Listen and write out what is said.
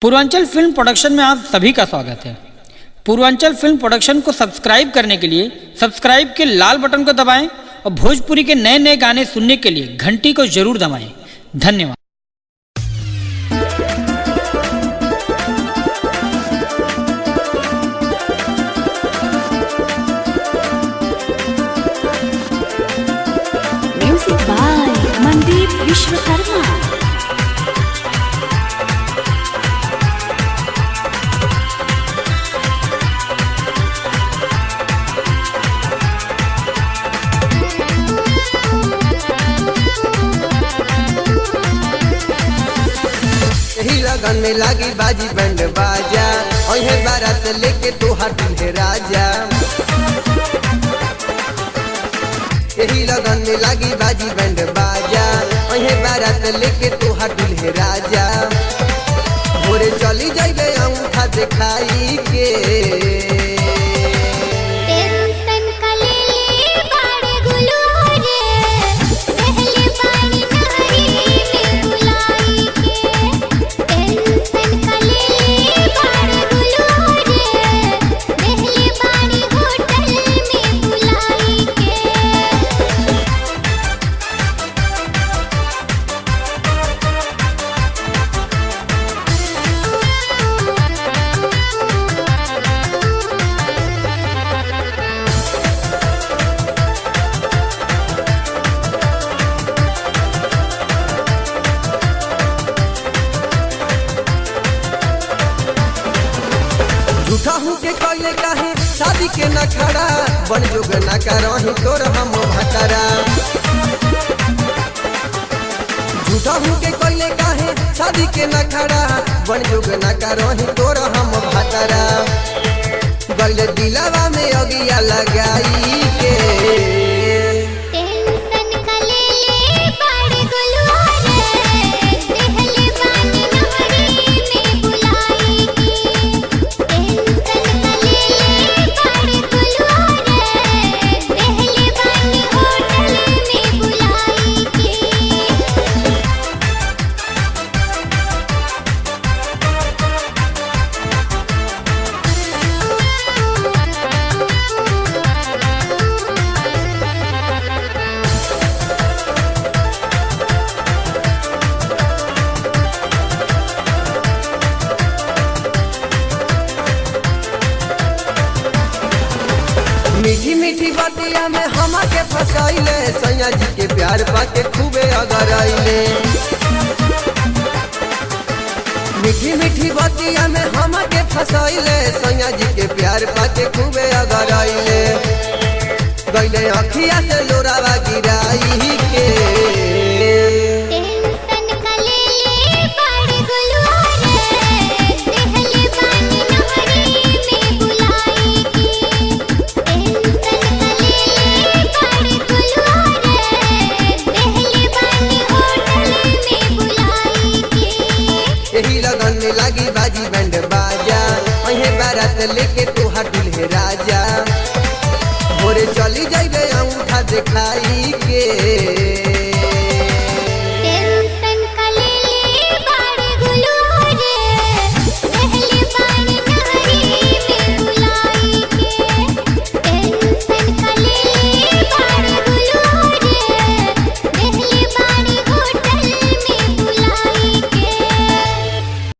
Purvanchal film production में आप सभी का स्वागत है। पूर्वांचल फिल्म प्रोडक्शन को सब्सक्राइब करने के लिए सब्सक्राइब के लाल बटन को दबाएं और भोजपुरी के नए नए गाने सुनने के लिए घंटी को जरूर दबाएं। धन्यवाद। Music by Mandeep Vishwakarma. लगन में लागी बाजी बैंड बाजा और बारात लेके तोहार दूल्हे राजा। यही लगन में लागी बाजी बैंड बाजा और बारात लेके तोहार दूल्हे राजा। भोरे चली जाइबे अंगूठा दिखाई के झूठा हूँ के कहले काहे शादी के न खड़ा बन जोग न करही तोर हम भटरा। झूठा हूँ के कहले काहे शादी के न खड़ा बन जोग न करही तोर हम भटरा। गले दिलवा में अगिया लगाई के मीठी मीठी बातिया में हम के फसाइले सैया जी के प्यार पाके खूबे अगर आइले। मीठी मीठी बातिया में हम के फसाइले सैया जी के प्यार पाके खूबे अगर आइले। गईले अखिया से लोरावा गिराई के यही लगन में लागी बाजी बैंड बाजा अहे बारात लेके तोहार दूल्हे राजा। भोरे चली जाइबे अंगूठा दिखाई के